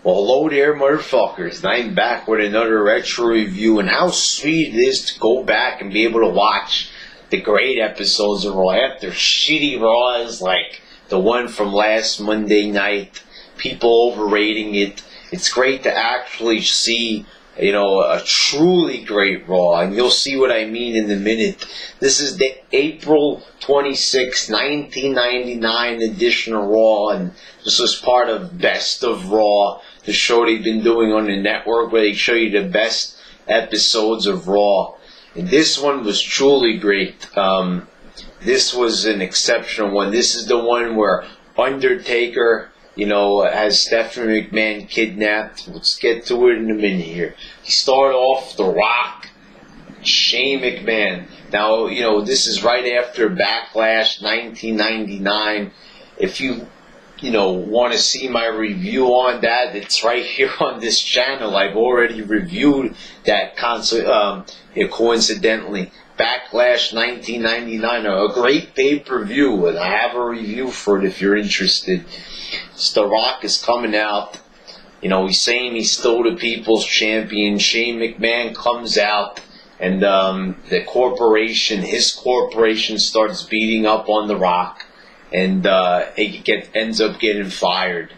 Well, hello there, motherfuckers, and I'm back with another retro review, and how sweet it is to go back and be able to watch the great episodes of Raw after shitty Raws like the one from last Monday night, people overrating it. It's great to actually see, a truly great Raw, and you'll see what I mean in a minute. This is the April 26, 1999 edition of Raw, and this was part of Best of Raw, the show they've been doing on the network where they show you the best episodes of Raw. And this one was truly great. This was an exceptional one. This is the one where Undertaker, has Stephanie McMahon kidnapped. Let's get to it in a minute here. He started off The Rock, Shane McMahon. Now, this is right after Backlash 1999. If you want to see my review on that, it's right here on this channel. I've already reviewed that coincidentally. Backlash 1999, a great pay-per-view, and I have a review for it if you're interested. So The Rock is coming out. He's saying he's still the people's champion. Shane McMahon comes out, and his corporation starts beating up on The Rock, and ends up getting fired.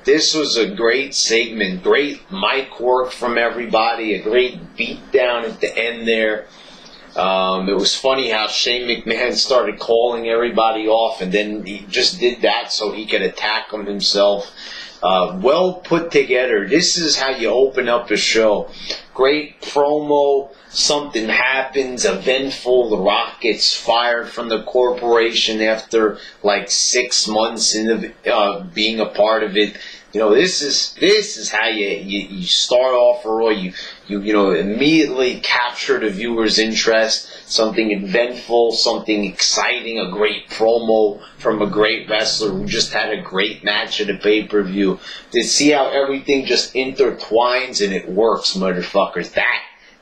This was a great segment, great mic work from everybody, a great beatdown at the end there. It was funny how Shane McMahon started calling everybody off, and then he just did that so he could attack them himself. Well put together. This is how you open up a show. Great promo. Something happens, eventful. The Rock gets fired from the corporation after like 6 months into being a part of it. This is how you start off a Raw. You immediately capture the viewer's interest. Something eventful, something exciting, a great promo from a great wrestler who just had a great match at a pay-per-view. To see how everything just intertwines and it works, motherfuckers.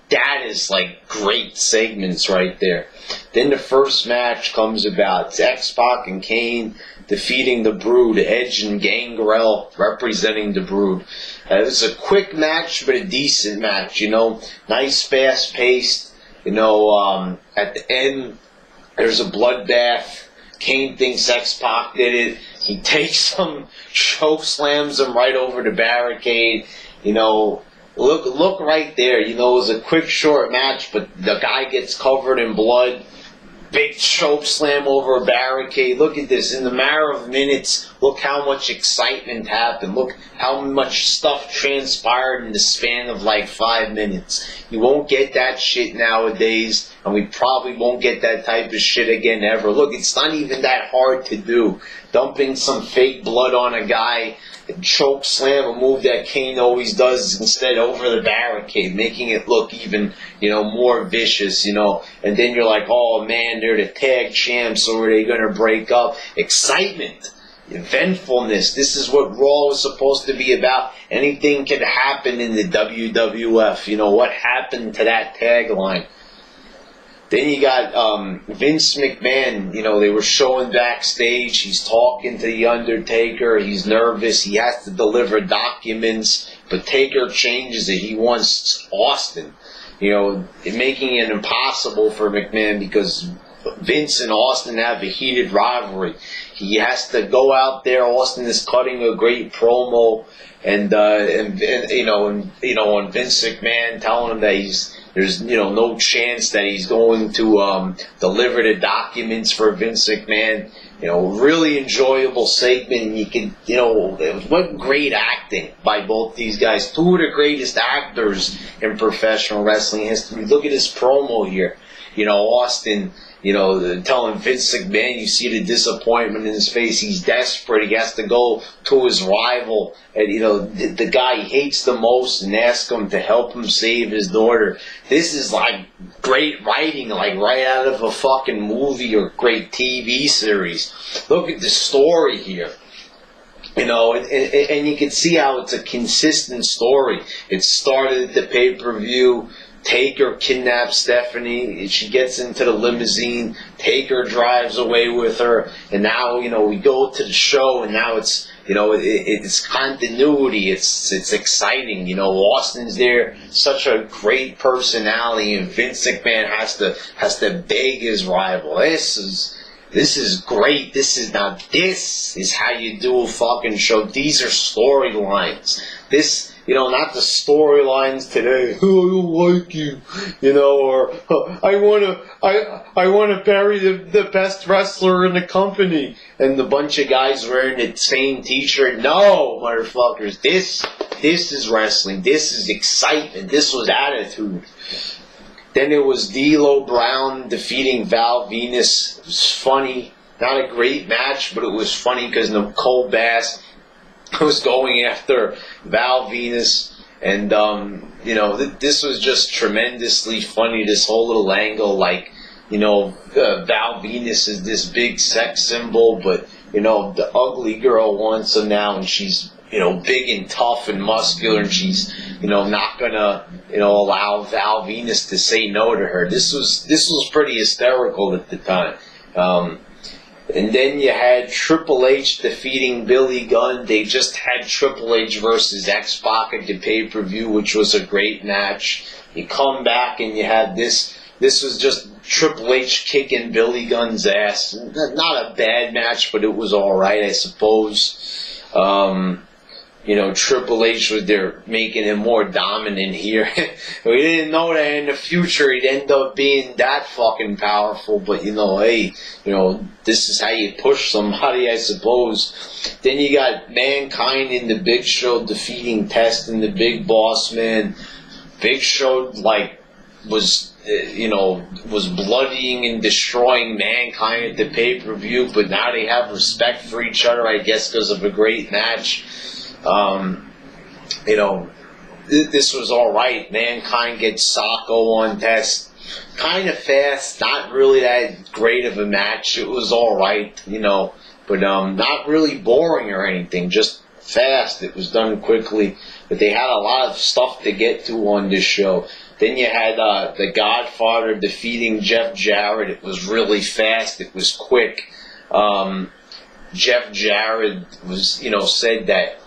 That is like great segments right there. Then the first match comes about. It's X-Pac and Kane defeating the Brood, Edge and Gangrel representing the Brood. It was a quick match, but a decent match, Nice, fast-paced. At the end, there's a bloodbath. Kane thinks X-Pac did it. He takes him, choke slams him right over the barricade. Look right there. It was a quick, short match, but the guy gets covered in blood. Big choke slam over a barricade. Look at this. In the matter of minutes, look how much excitement happened. Look how much stuff transpired in the span of like 5 minutes. You won't get that shit nowadays, and we probably won't get that type of shit again ever. Look, it's not even that hard to do. Dumping some fake blood on a guy, choke slam, a move that Kane always does, instead over the barricade, making it look even, more vicious, and then you're like, oh man, they're the tag champs, or are they going to break up? Excitement, eventfulness. This is what Raw was supposed to be about. Anything could happen in the WWF. What happened to that tagline? Then you got Vince McMahon. They were showing backstage. He's talking to The Undertaker. He's nervous. He has to deliver documents. But Taker changes it. He wants Austin. Making it impossible for McMahon because Vince and Austin have a heated rivalry. He has to go out there. Austin is cutting a great promo, and Vince McMahon telling him that there's no chance that he's going to deliver the documents for Vince McMahon. Really enjoyable segment, and you can, what great acting by both these guys. Two of the greatest actors in professional wrestling history. Look at this promo here. Austin, telling Vince McMahon, you see the disappointment in his face. He's desperate. He has to go to his rival, and the guy he hates the most, and ask him to help him save his daughter. This is like great writing, like right out of a fucking movie or great TV series. Look at the story here. And you can see how it's a consistent story. It started at the pay-per-view. Taker kidnaps Stephanie. She gets into the limousine. Taker drives away with her. And now, we go to the show, and now it's You know, it's continuity. It's exciting. You know, Austin's there, such a great personality, and Vince McMahon has to beg his rival. This is great. This is how you do a fucking show. These are storylines. This, you know, not the storylines today. Oh, I don't like you, you know, or I wanna bury the best wrestler in the company, and the bunch of guys wearing the same T-shirt. No, motherfuckers, this is wrestling. This is excitement. This was attitude. Then it was D'Lo Brown defeating Val Venus. It was funny. Not a great match, but it was funny because Nicole Bass was going after Val Venus. And, you know, this was just tremendously funny, this whole little angle. Like, you know, Val Venus is this big sex symbol, but, you know, the ugly girl wants him now, and she's, you know, big and tough and muscular, and she's, you know, not gonna, you know, allow Val Venus to say no to her. This was pretty hysterical at the time. And then you had Triple H defeating Billy Gunn. They just had Triple H versus X-Pac at the pay-per-view, which was a great match. You come back and you had this. This was just Triple H kicking Billy Gunn's ass. Not a bad match, but it was alright, I suppose. You know, Triple H was there making him more dominant here. We didn't know that in the future he'd end up being that fucking powerful, but you know, hey, you know, this is how you push somebody, I suppose. Then you got Mankind and the Big Show defeating Test and the Big Boss Man. Big Show, like, was bloodying and destroying Mankind at the pay-per-view, but now they have respect for each other, I guess, because of a great match. You know, this was alright. Mankind gets Sacco on Test. Kind of fast, not really that great of a match. It was alright, you know, but not really boring or anything, just fast. It was done quickly, but they had a lot of stuff to get to on this show. Then you had the Godfather defeating Jeff Jarrett. It was really fast. It was quick. Jeff Jarrett was, you know, said that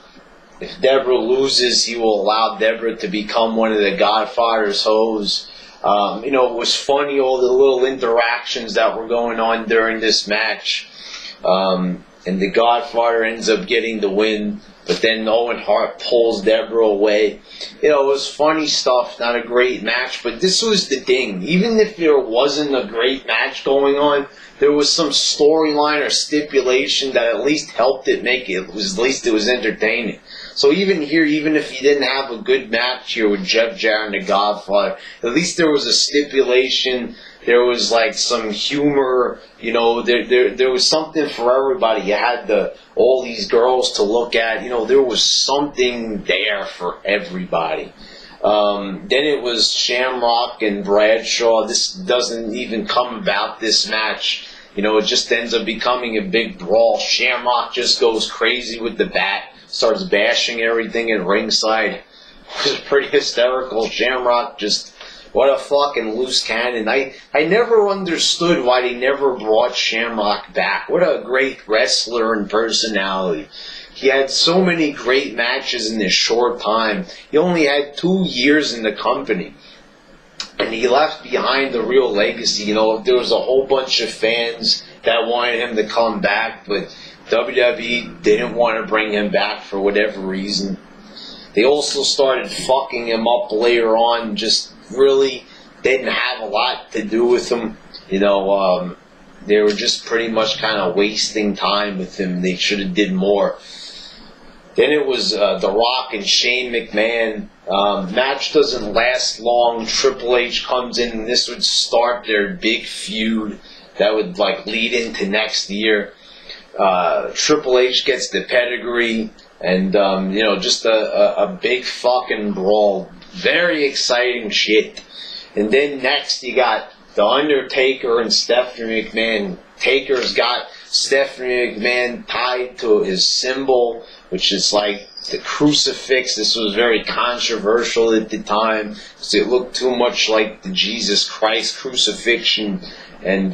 if Deborah loses, he will allow Deborah to become one of the Godfather's hoes. You know, it was funny, all the little interactions that were going on during this match. And the Godfather ends up getting the win, but then Owen Hart pulls Deborah away. You know, it was funny stuff, not a great match, but this was the thing. Even if there wasn't a great match going on, there was some storyline or stipulation that at least helped it make it. At least it was entertaining. So even here, even if you didn't have a good match here with Jeff Jarrett and the Godfather, at least there was a stipulation. There was like some humor, you know. There was something for everybody. You had all these girls to look at. You know, there was something there for everybody. Then it was Shamrock and Bradshaw. This doesn't even come about, this match. You know, it just ends up becoming a big brawl. Shamrock just goes crazy with the bat, starts bashing everything at ringside. It was pretty hysterical. Shamrock just, what a fucking loose cannon. I never understood why they never brought Shamrock back. What a great wrestler and personality. He had so many great matches in this short time. He only had 2 years in the company, and he left behind a real legacy. You know, there was a whole bunch of fans that wanted him to come back, but WWE didn't want to bring him back for whatever reason. They also started fucking him up later on, just really didn't have a lot to do with him. You know, they were just pretty much kind of wasting time with him. They should have did more. Then it was The Rock and Shane McMahon. Match doesn't last long. Triple H comes in, and this would start their big feud that would like lead into next year. Triple H gets the pedigree, and you know, just a big fucking brawl. Very exciting shit. And then next you got The Undertaker and Stephanie McMahon. Taker's got Stephanie McMahon tied to his symbol, which is like the crucifix. This was very controversial at the time because it looked too much like the Jesus Christ crucifixion. And,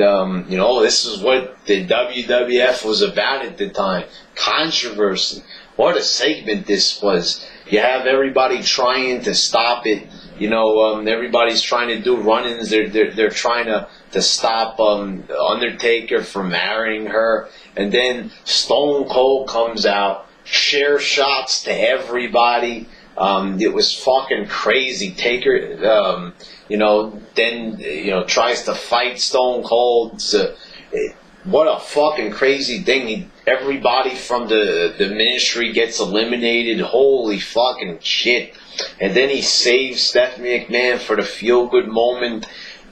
you know, this is what the WWF was about at the time. Controversy. What a segment this was. You have everybody trying to stop it. You know, everybody's trying to do run-ins. They're trying to stop Undertaker from marrying her. And then Stone Cold comes out, share shots to everybody. It was fucking crazy. Taker, you know, then, you know, tries to fight Stone Cold. What a fucking crazy thing. Everybody from the ministry gets eliminated. Holy fucking shit. And then he saves Stephanie McMahon for the feel-good moment.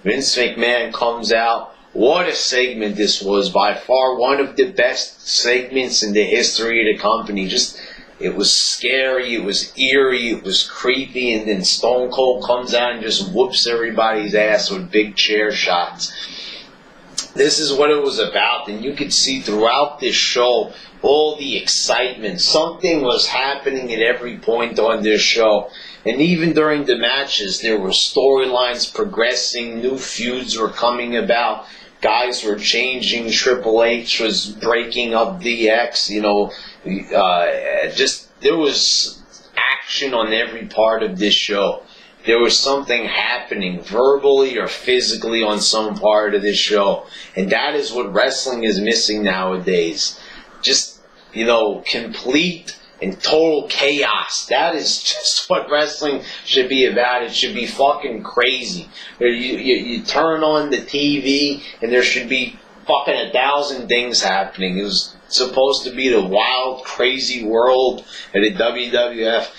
Vince McMahon comes out. What a segment this was. By far one of the best segments in the history of the company. Just, it was scary, it was eerie, it was creepy, and then Stone Cold comes out and just whoops everybody's ass with big chair shots. This is what it was about, and you could see throughout this show all the excitement. Something was happening at every point on this show. And even during the matches, there were storylines progressing, new feuds were coming about, guys were changing, Triple H was breaking up DX, you know, just, there was action on every part of this show. There was something happening verbally or physically on some part of this show. And that is what wrestling is missing nowadays. Just, you know, complete and total chaos. That is just what wrestling should be about. It should be fucking crazy. You turn on the TV and there should be fucking 1,000 things happening. It was supposed to be the wild, crazy world of the WWF.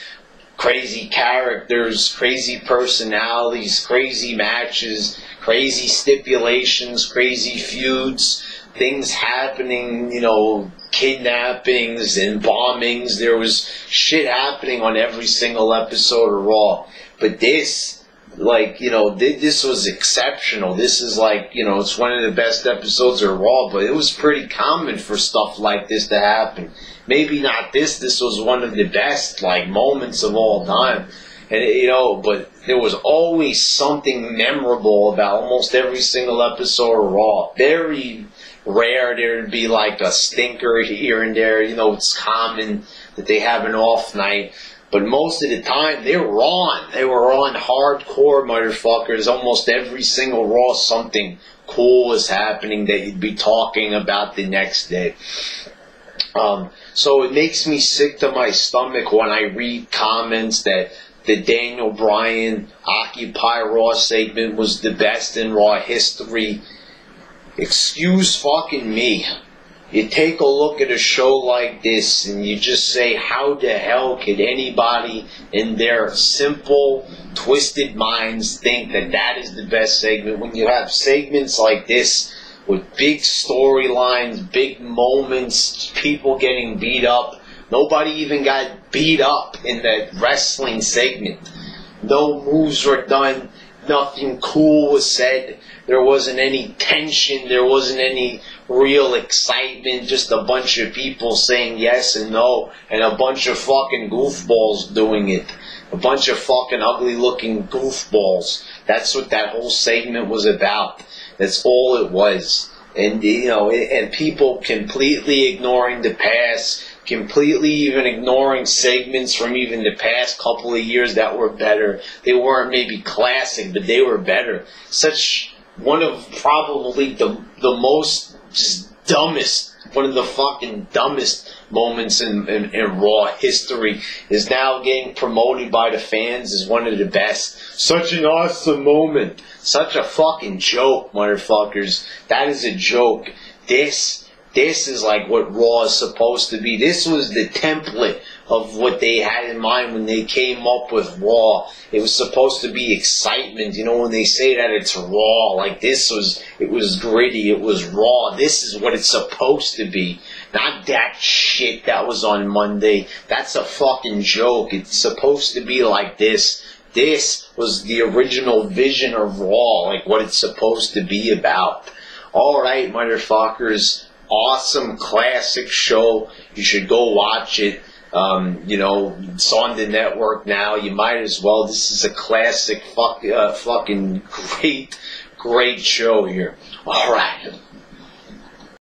Crazy characters, crazy personalities, crazy matches, crazy stipulations, crazy feuds, things happening, you know, kidnappings and bombings. There was shit happening on every single episode of Raw. But this, like, you know, this was exceptional. This is like, you know, it's one of the best episodes of Raw, but it was pretty common for stuff like this to happen. Maybe not this was one of the best, like, moments of all time. And, you know, but there was always something memorable about almost every single episode of Raw. Very rare there'd be, like, a stinker here and there. You know, it's common that they have an off night. But most of the time, they were on. They were on hardcore, motherfuckers. Almost every single Raw, something cool was happening that you'd be talking about the next day. So it makes me sick to my stomach when I read comments that the Daniel Bryan Occupy Raw segment was the best in Raw history. Excuse fucking me. You take a look at a show like this and you just say, how the hell could anybody in their simple, twisted minds think that that is the best segment when you have segments like this with big storylines, big moments, people getting beat up. Nobody even got beat up in that wrestling segment. No moves were done. Nothing cool was said. There wasn't any tension. There wasn't any real excitement. Just a bunch of people saying yes and no. And a bunch of fucking goofballs doing it. A bunch of fucking ugly looking goofballs. That's what that whole segment was about. That's all it was. And, you know, and people completely ignoring the past, completely even ignoring segments from even the past couple of years that were better. They weren't maybe classic, but they were better. Such one of probably the most just dumbest, one of the fucking dumbest moments in Raw history is now getting promoted by the fans as one of the best. Such an awesome moment. Such a fucking joke, motherfuckers. That is a joke. This is like what Raw is supposed to be. This was the template of what they had in mind when they came up with Raw. It was supposed to be excitement. You know, when they say that it's Raw, like it was gritty, it was raw. This is what it's supposed to be. Not that shit that was on Monday. That's a fucking joke. It's supposed to be like this. This was the original vision of Raw, like what it's supposed to be about. Alright, motherfuckers. Awesome classic show. You should go watch it. You know, it's on the network now. You might as well. This is a classic fucking great show here. All right.